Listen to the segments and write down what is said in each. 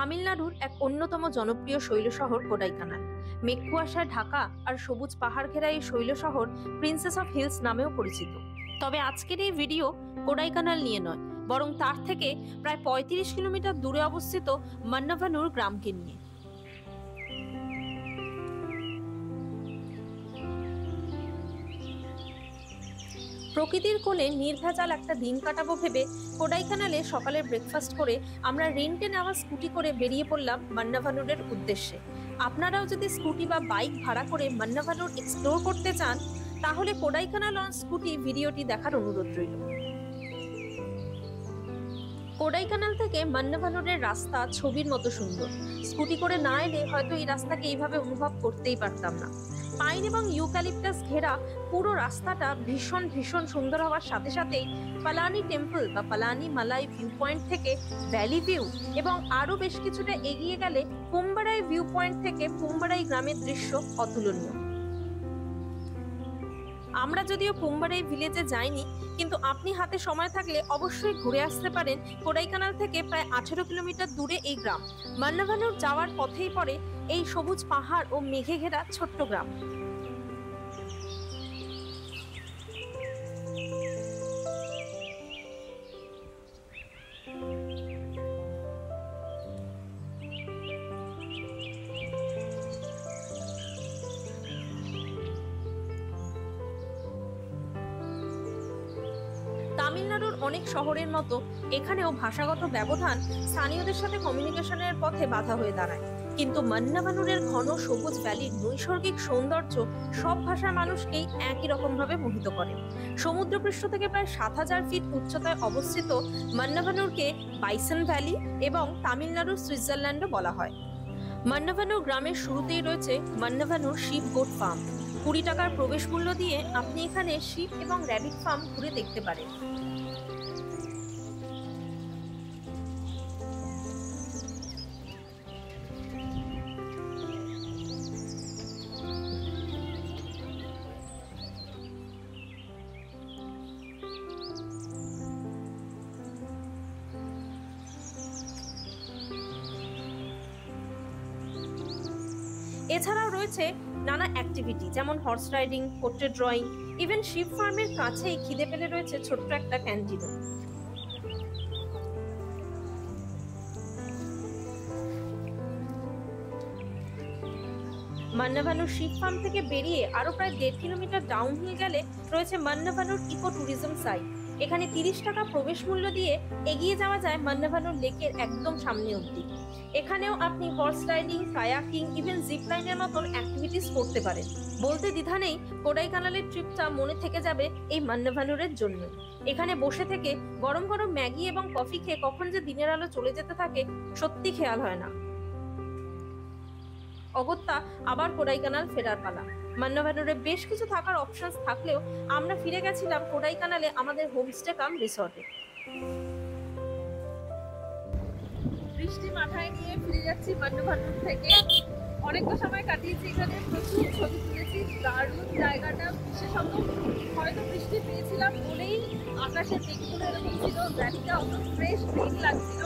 তামিলনাড়ুর এক অন্যতম জনপ্রিয় শৈল শহর কোডাইকানাল। মেঘ কুয়াশায় ঢাকা আর সবুজ পাহাড় ঘেরা এই শৈল শহর প্রিন্সেস অফ হিলস নামেও পরিচিত। তবে আজকের এই ভিডিও কোডাইকানাল নিয়ে নয়, বরং তার থেকে প্রায় ৩৫ কিলোমিটার দূরে অবস্থিত মান্নাভানুর গ্রামকে নিয়ে। প্রকৃতির কোলে নির্ভেজাল একটা দিন কাটাবো ভেবে কোডাইকানালে সকালের ব্রেকফাস্ট করে আমরা রেন্টে নেওয়া স্কুটি করে বেরিয়ে পড়লাম মান্নাভানুরের উদ্দেশ্যে। আপনারাও যদি স্কুটি বা বাইক ভাড়া করে মান্নাভানুর এক্সপ্লোর করতে চান, তাহলে কোডাইকানাল অন স্কুটি ভিডিওটি দেখার অনুরোধ রইল। কোডাইকানাল থেকে মান্নাভানুরের রাস্তা ছবির মতো সুন্দর। স্কুটি করে না এলে হয়তো এই রাস্তাকে এইভাবে অনুভব করতেই পারতাম না। পাইন এবং ইউক্যালিপটাস ঘেরা পুরো রাস্তাটা ভীষণ ভীষণ সুন্দর হওয়ার সাথে সাথেই পালানি টেম্পল বা পালানি মালাই ভিউ পয়েন্ট থেকে ভ্যালি ভিউ এবং আরো বেশ কিছুটা এগিয়ে গেলে পুম্বারাই ভিউ পয়েন্ট থেকে পুম্বারাই গ্রামের দৃশ্য অতুলনীয়। আমরা যদিও পুম্বারাই ভিলেজে যাইনি, কিন্তু আপনি হাতে সময় থাকলে অবশ্যই ঘুরে আসতে পারেন। কোডাইকানাল থেকে প্রায় 18 কিলোমিটার দূরে এই গ্রাম। মান্নাভানুর যাওয়ার পথেই পড়ে এই সবুজ পাহাড় ও মেঘে ঘেরা ছোট্ট গ্রাম। তামিলনাড়ুর অনেক শহরের মতো এখানেও ভাষাগত ব্যবধান স্থানীয়দের সাথে কমিউনিকেশনের পথে বাধা হয়ে দাঁড়ায়। কিন্তু মান্নাভানুরের ঘন সবুজ ভ্যালির নৈসর্গিক সৌন্দর্য সব ভাষার মানুষকেই একই রকম ভাবে মোহিত করে। সমুদ্রপৃষ্ঠ থেকে প্রায় ৭,০০০ ফিট উচ্চতায় অবস্থিত মান্নাভানুরকে বাইসন ভ্যালি এবং তামিলনাড়ুর সুইজারল্যান্ডও বলা হয়। মান্নাভানুর গ্রামের শুরুতেই রয়েছে মান্নাভানুর শিপ গোট ফার্ম। ২০ টাকার প্রবেশ মূল্য দিয়ে আপনি এখানে শিপ এবং র্যাবিট ফার্ম ঘুরে দেখতে পারেন। এছাড়াও রয়েছে নানা অ্যাক্টিভিটি, যেমন horse riding, portrait drawing, even sheep ফার্মের কাছেই খিদে পেলে রয়েছে ছোট্ট একটা ক্যান্টিনও। মান্নাভানুর শিপ ফার্ম থেকে বেরিয়ে আরো প্রায় ১.৫ কিলোমিটার ডাউন হিল গেলে রয়েছে মান্নাভানুর ইকো ট্যুরিজম সাইট। এখানে ৩০ টাকা প্রবেশ মূল্য দিয়ে এগিয়ে যাওয়া যায় মান্নাভানুর লেকের একদম সামনে অবধি। এখানেও আপনি horse riding, kayaking, even zip লাইনের মতন অ্যাক্টিভিটিস করতে পারেন। বলতে দ্বিধা নেই, কোডাইকানালের ট্রিপটা মনে থেকে যাবে এই মান্নাভানুরের জন্য। এখানে বসে থেকে গরম গরম ম্যাগি এবং কফি খেয়ে কখন যে দিনের আলো চলে যেতে থাকে সত্যি খেয়াল হয় না। অগত্যা আবার কোডাইকানাল ফেরার পালা। মান্নাভানুরে বেশ কিছু থাকার অপশনস থাকলেও আমরা ফিরে গেছিলাম কোডাইকানালে আমাদের হোমস্টে কাম রিসর্টে। বৃষ্টি মাথায় নিয়ে ফিরে যাচ্ছি মান্নাভানুর থেকে। অনেকটা সময় কাটিয়েছি এখানে, প্রচুর ছবি তুলেছি। দারুণ জায়গাটা, বিশেষত হয়তো বৃষ্টি পেয়েছিলাম বলেই আকাশের দিকগুলো এরকম ছিল, ভ্যালিটা অত ফ্রেশ গ্রিন লাগছিল।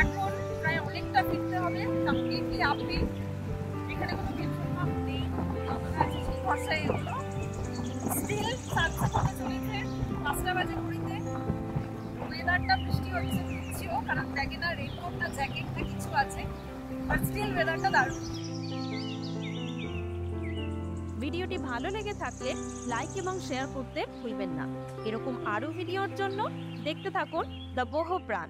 এখন প্রায় অনেকটা ফিরতে হবে, কমপ্লিটলি আপনি এখানে কোনো পেট্রোল পাম্প নেই, সেই ভরসায় এগুলো স্টিল সানসেট হতে চলেছে ৫টা বাজে ঘড়িতে। ওয়েদারটা বৃষ্টি হচ্ছে, ভিজছিও, কারণ ব্যাগে না রেনকোট না জ্যাকেট না কিছু আছে, বাট স্টিল ওয়েদারটা দারুণ। ভিডিওটি ভালো লেগে থাকলে লাইক এবং শেয়ার করতে ভুলবেন না। এরকম আরো ভিডিওর জন্য দেখতে থাকুন দ্য বহ প্রাণ।